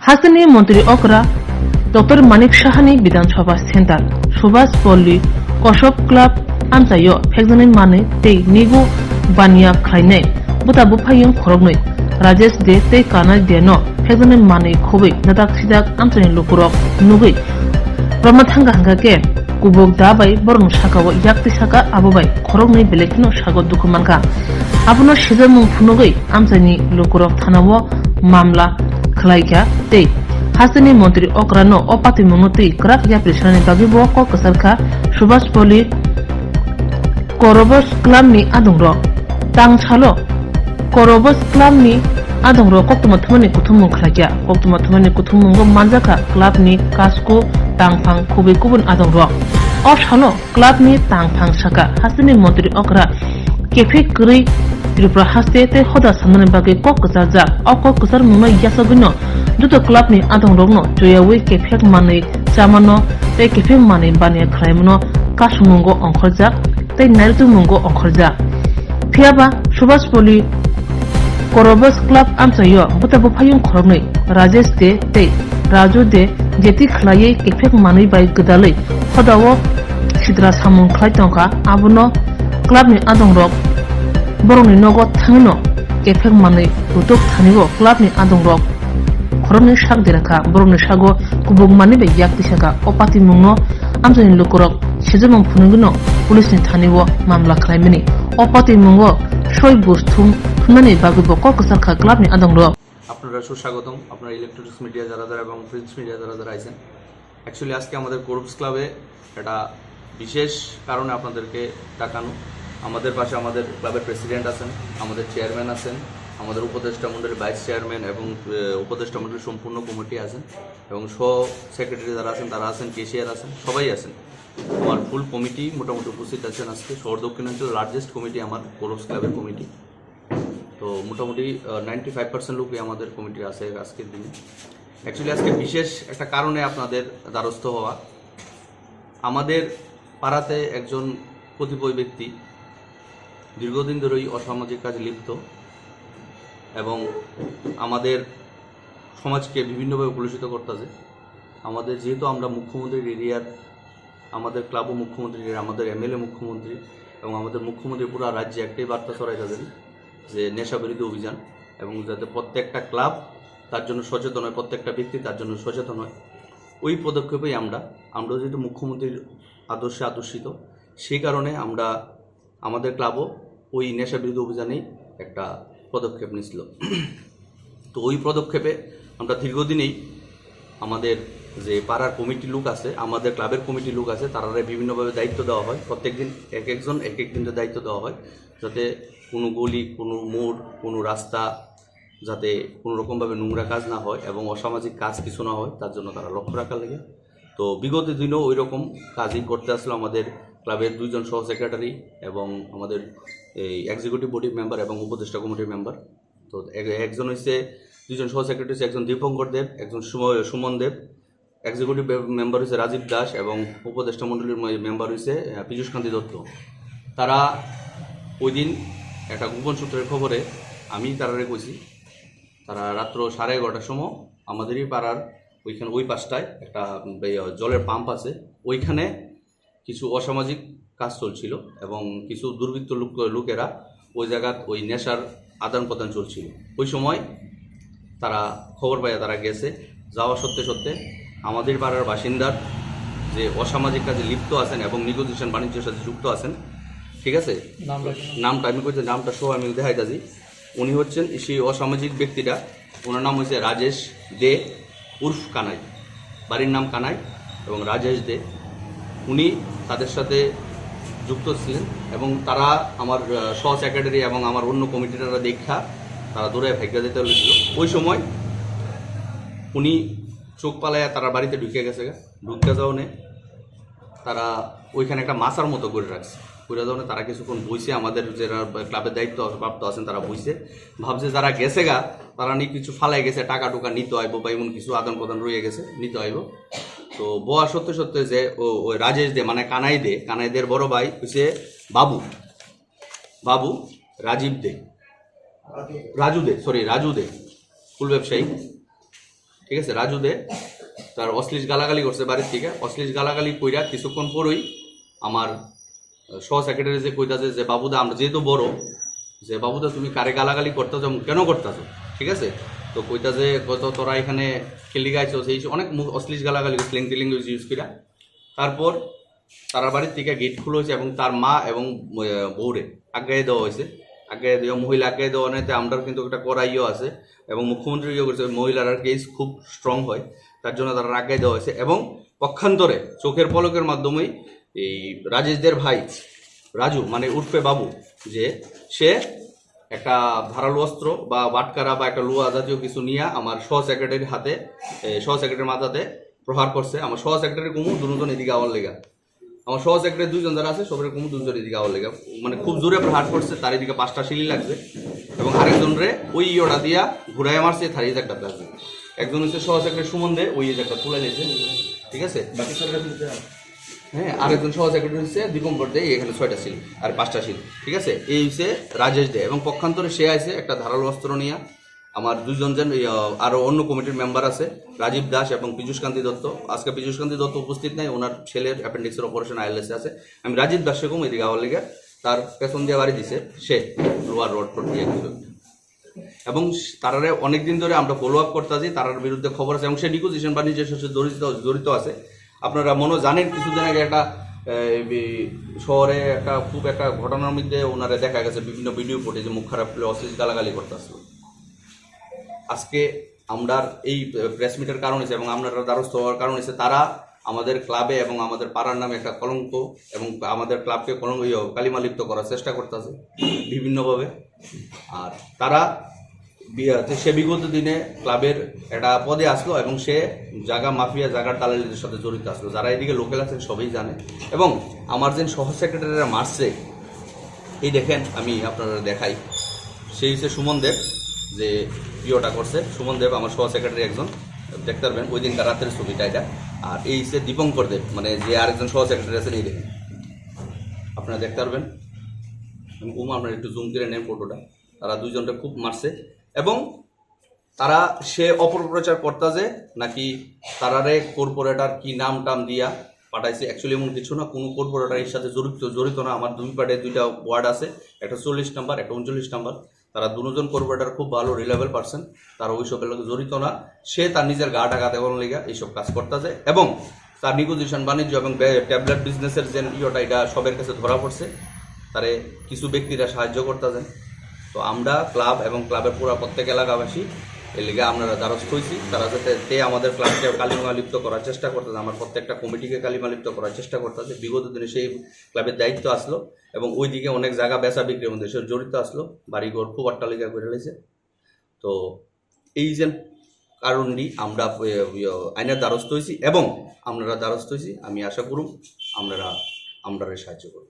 হাসানি মন্ত্রী অকরা ডক্টর মানিক সাহানি বিধানসভা সেন্টার সুভাষ পল্লী কসব ক্লাব আমচাইও ফেকজানি মানে tei nigu Baniya Khainai buta bupayung khorognoi Rajesh de tei kanai de no fekjani mani khobui nadak sidak amchani lukurok nugui Ramathanga hanga ke kubuk dabai borong sakao yakti saka abobai khorognoi belekino sago dukumanka abono sijamung phunugui amchani lukurok thanao mamla khlaikha tei Hasani Montri Okrano opati monotei krak ya prishani bagibo ko kasarkha Subhash Poli Korobos Club ni adungro tang chalo Korobos Club ni adungro koktuma thumani kuthumung khlakya koktuma thumani kuthumung go manjaka club ni kasko tangphang khubai kubun adungro o chalo club ni tangphang saka Hasani Montri Okra kefe kri Tripura haste te hoda samani bagi ko kasarja o ko kasar mungno yasagino duto club ni adongrogno joyawi kefek mani chamano te kefek mani Baniya Khaimno kasumungo onkhorja te naitu mungo onkhorja phiaba Subhash Poli Korobos Club amchayo buta bupayung khorognoi Rajesh de te Raju de jeti khlaye kefek mani bai gdalei khodawo sidra samung khlai tongka abuno club ni adongrog borongni nogo thangino kefek mani butuk thanibo club ni adongrog Khoromni sak diraka boromni sago kubuk mani be yakti saka opati mungno amjani lukurok sejamong phunugino pulisni thaniwo mamla khlaimani opati mungo soi busthum thumani bagibo ko kasarkha clubni adongro আপনারা সুস্বাগতম আপনারা electronics media যারা যারা এবং print media যারা যারা আছেন actually আজকে আমাদের কোরবস ক্লাবে একটা বিশেষ কারণে আপনাদেরকে ডাকানো আমাদের পাশে আমাদের ক্লাবের প্রেসিডেন্ট আছেন আমাদের চেয়ারম্যান আছেন আমাদের উপদেষ্টা মণ্ডলীর ভাইস চেয়ারম্যান এবং উপদেষ্টা মণ্ডলীর সম্পূর্ণ কমিটি আছেন এবং সেক্রেটারি যারা আছেন তারা আছেন কেশিয়ার আছেন সবাই আছেন আমার ফুল কমিটি মোটামুটি উপস্থিত আছেন আজকে শহর দক্ষিণাঞ্চল লার্জেস্ট কমিটি আমার কোরবস ক্লাবের কমিটি তো মোটামুটি 95% লোকই আমাদের কমিটির আছে আজকের দিনে অ্যাকচুয়ালি আজকে বিশেষ একটা কারণে আপনাদের দ্বারস্থ হওয়া আমাদের পাড়াতে একজন কতিপয় ব্যক্তি দীর্ঘদিন ধরেই অসামাজিক কাজে লিপ্ত এবং আমাদের সমাজকে বিভিন্নভাবে কলুষিত করতেছে আমাদের যেহেতু আমরা মুখ্যমন্ত্রীর এরিয়ার আমাদের ক্লাবও মুখ্যমন্ত্রীর আমাদের এমএলএ মুখ্যমন্ত্রী এবং আমাদের মুখ্যমন্ত্রী পুরো রাজ্যে একটাই বার্তা ছড়াইতে দেন যে নেশা বিরোধী অভিযান এবং যাতে প্রত্যেকটা ক্লাব তার জন্য সচেতন হয় প্রত্যেকটা ব্যক্তি তার জন্য সচেতন হয় ওই পদক্ষেপেই আমরা যেহেতু মুখ্যমন্ত্রীর আদর্শে আদর্শিত সেই কারণে আমরা আমাদের ক্লাবও ওই নেশা বিরোধী অভিযানেই একটা পদক্ষেপ নিয়েছিল তো ওই পদক্ষেপে আমরা দীর্ঘদিনেই আমাদের যে পাড়ার কমিটি লোক আছে আমাদের ক্লাবের কমিটি লোক আছে তারা বিভিন্নভাবে দায়িত্ব দেওয়া হয় প্রত্যেকদিন এক একজন এক এক দিনের দায়িত্ব দেওয়া হয় যাতে কোনো গলি কোনো মোড় কোনো রাস্তা যাতে কোনো রকমভাবে নোংরা কাজ না হয় এবং অসামাজিক কাজ কিছু না হয় তার জন্য তারা লক্ষ্য রাখার লাগে তো বিগত দিনেও ওই রকম কাজই করতে আসলো আমাদের ক্লাবের দুইজন সহ সেক্রেটারি এবং আমাদের এই এক্সিকিউটিভ বডি মেম্বার এবং উপদেষ্টা কমিটির মেম্বার তো একজন হচ্ছে দুইজন সহ সেক্রেটারি হচ্ছে একজন দীপঙ্কর দেব একজন সুমন দেব এক্সিকিউটিভ মেম্বার হচ্ছে রাজীব দাস এবং উপদেষ্টা মণ্ডলীর মেম্বার হচ্ছে পীযূষকান্তি দত্ত তারা ওই দিন একটা গোপন সূত্রের খবরে আমি তারারে কইছি তারা রাত্র 11:30টার সময় আমাদেরই পাড়ার ওইখানে ওই পাশটায় একটা জলের পাম্প আছে ওইখানে কিছু অসামাজিক কাজ চলছিল এবং কিছু দুর্বৃত্ত লোকেরা ওই জায়গায় ওই নেশার আদান প্রদান চলছিল ওই সময় তারা খবর পাইয়া তারা গেছে যাওয়া সত্ত্বে আমাদের পাড়ার বাসিন্দার যে অসামাজিক কাজে লিপ্ত আছেন এবং নিগোজিয়েশন বাণিজ্যের সাথে যুক্ত আছেন ঠিক আছে নামটা আমি কইতে নামটা সহ আমি দেখাইতাছি উনি হচ্ছেন সেই অসামাজিক ব্যক্তিটা ওনার নাম হচ্ছে রাজেশ দে উর্ফ কানাই বাড়ির নাম কানাই এবং রাজেশ দে উনি তাদের সাথে যুক্ত ছিলেন এবং তারা আমার সহ সেক্রেটারি এবং আমার অন্য কমিটিরা দেখা তারা দৌড়ে ভাগ্য দিতে হয়েছিল ওই সময় উনি চোখ পালাইয়া তারা বাড়িতে ঢুকে গেছে ঢুকে যাওয়ানে তারা ওইখানে একটা মাছার মতো করে রাখছে করে যাওয়ানে তারা কিছুক্ষণ বইছে আমাদের যারা ক্লাবের দায়িত্ব প্রাপ্ত আছেন তারা বইছে ভাবছে যারা গেছে তারা নিয়ে কিছু ফালাই গেছে টাকা টুকা নিতে আইব বা এমন কিছু আদান প্রদান রয়ে গেছে নিতে আইব তো বোয়া সত্য যে ওই রাজেশ দে মানে কানাইদের বড় ভাই হচ্ছে বাবু রাজীব দে রাজু দে ফুল ব্যবসায়ী ঠিক আছে, রাজু দে তার অশ্লীল গালাগালি করছে বাড়ির থেকে। অশ্লীল গালাগালি কইরা কিছুক্ষণ পরই আমার সহ সেক্রেটারি যে কইতাছে যে বাবুদা আমরা যেহেতু বড়, যে বাবুদা তুমি কারে গালাগালি করতেছো কেন করতেছো, ঠিক আছে। তো কইতাছে কত তোরা এখানে খেলি গাইছো, সেই অনেক অশ্লীল গালাগালি স্লিং টিলিং ইউজ করা। তারপর তার বাড়ির থেকে গেট খুলে হয়েছে এবং তার মা এবং বউরে আজ্ঞায় দেওয়া হয়েছে। আজ্ঞায় দেওয়া মহিলা আজ্ঞায় দেওয়া নেতে আমরা কিন্তু একটা করাইও আছে এবং মুখ্যমন্ত্রী ইয়ে করেছে মহিলার কেস খুব স্ট্রং হয়, তার জন্য তারা আজ্ঞায় দেওয়া হয়েছে। এবং পক্ষান্তরে চোখের পলকের মাধ্যমেই এই রাজেশদের ভাই রাজু মানে উর্ফে বাবু, যে সে একটা ধারালো অস্ত্র বা বাটকারা বা একটা লোহা জাতীয় কিছু নিয়ে আমার সহ সেক্রেটারির হাতে, সহ সেক্রেটারির মাথাতে প্রহার করছে। আমার সহ সেক্রেটারি কুমু দুজন এদিকে আওয়ার লেগা, আমার সহ সেক্রেটারি দুইজন যারা আছে সবের কুমু দুজন এদিকে আওয়ার লেগা, মানে খুব জোরে প্রহার করছে। তার এদিকে 5টা শিলি লাগছে এবং আরেকজন রে ওই ইয়েটা দিয়া ঘুরাই মারছে, থারিয়ে একটা প্লাস। একজন হচ্ছে সহ সেক্রেটারি সুমন দে, ওই একটা তুলে নিয়েছে, ঠিক আছে। হ্যাঁ, আরেকজন সহ সেক্রেটারি হচ্ছে দীপঙ্কর দে, এখানে 6টা শিল আর 5টা শিল, ঠিক আছে। এই হচ্ছে রাজেশ দে এবং পক্ষান্তরে সে আছে একটা ধারালো অস্ত্র নিয়ে। আমার দুইজন আরো অন্য কমিটির মেম্বার আছে, রাজীব দাস এবং পীযুষকান্তি দত্ত। আজকে পীযুষকান্তি দত্ত উপস্থিত নাই, ওনার ছেলের অ্যাপেন্ডিক্সের অপারেশন আইএলএসে আছে। আমি রাজীব দাসকে কম এদিকে আওয়ার লেগে তার পেছন দিয়ে বাড়ি দিছে, সে লোয়ার রোড দিয়ে কিছু। এবং তারারে অনেকদিন ধরে আমরা ফলো আপ করতেছি, তার বিরুদ্ধে খবর আছে এবং সে নিকুজিশন বাণিজ্যের সাথে জড়িত আছে। আপনারা মনে জানেন কিছুদিন আগে একটা শহরে খুব একটা ঘটনার মধ্যে ওনারা দেখা গেছে বিভিন্ন ভিডিও ফুটেজে মুখ খারাপ করে অশ্লীল গালাগালি করতে আসলো। আজকে আমরা এই প্রেস মিটের কারণ হয়েছে এবং আমরা দ্বারস্থ হওয়ার কারণ হয়েছে তারা আমাদের ক্লাবে এবং আমাদের পাড়ার নামে একটা কলঙ্ক এবং আমাদের ক্লাবকে কালিমালিপ্ত করার চেষ্টা করতেছে বিভিন্নভাবে। আর তারা সে বিগত দিনে ক্লাবের একটা পদে আসলো এবং সে জায়গা মাফিয়া জায়গার দালালিদের সাথে জড়িত আসলো। যারা এদিকে লোকাল আছেন সবাই জানে। এবং আমার যে সহ সেক্রেটারিরা মারছে, এই দেখেন আমি আপনারা দেখাই, সেই হচ্ছে সুমন দেব যে ইয়েটা করছে। সুমন দেব আমার সহ সেক্রেটারি একজন, দেখতে পারবেন ওই দিনকার রাতের ছবিটা এটা। আর এই হচ্ছে দীপঙ্কর দেব মানে যে আরেকজন সহ সেক্রেটারি আছেন, এই দেখেন আপনারা দেখতে পারবেন। আপনারা একটু জুম করে নেন ফটোটা। তারা দুইজনটা খুব মারছে এবং তারা সে অপপ্রচার করতেছে নাকি তারারে কর্পোরেটার কি নাম টাম দিয়া পাঠাইছে। অ্যাকচুয়ালি এমন কিছু না, কোনো কর্পোরেটার এর সাথে জড়িত না। আমার দুই পার্টে 2টা ওয়ার্ড আছে, একটা 40 নাম্বার একটা 39 নাম্বার। তারা দুজন কর্পোরেটার খুব ভালো রিলেবল পারসন, তারা ওইসবের লোক জড়িত না। সে তার নিজের গা টাকা দেওয়ার লেগে এইসব কাজ করতেছে এবং তার নিগোজিয়েশন বাণিজ্য এবং ট্যাবলেট বিজনেসের যে ইয়েটা এটা সবের কাছে ধরা পড়ছে। তারে কিছু ব্যক্তিরা সাহায্য করতেছেন। তো আমরা ক্লাব এবং ক্লাবের পুরা প্রত্যেক এলাকাবাসী এর লিগে আপনারা দ্বারস্থ হয়েছি। তারা যাতে আমাদের ক্লাবকে কালিমালিপ্ত করার চেষ্টা করতেছে, আমার প্রত্যেকটা কমিটিকে কালিমালিপ্ত করার চেষ্টা করতেছে। বিগত দিনে সেই ক্লাবের দায়িত্ব আসলো এবং ওইদিকে অনেক জায়গা বেচা বিক্রির মধ্যে সে জড়িত আসলো, বাড়িঘর খুব অট্টালিকা করে রয়েছে। তো এই যে কারণটি আমরা আইনের দ্বারস্থ হয়েছি এবং আপনারা দ্বারস্থ হয়েছি। আমি আশা করুন আপনারা সাহায্য করুন।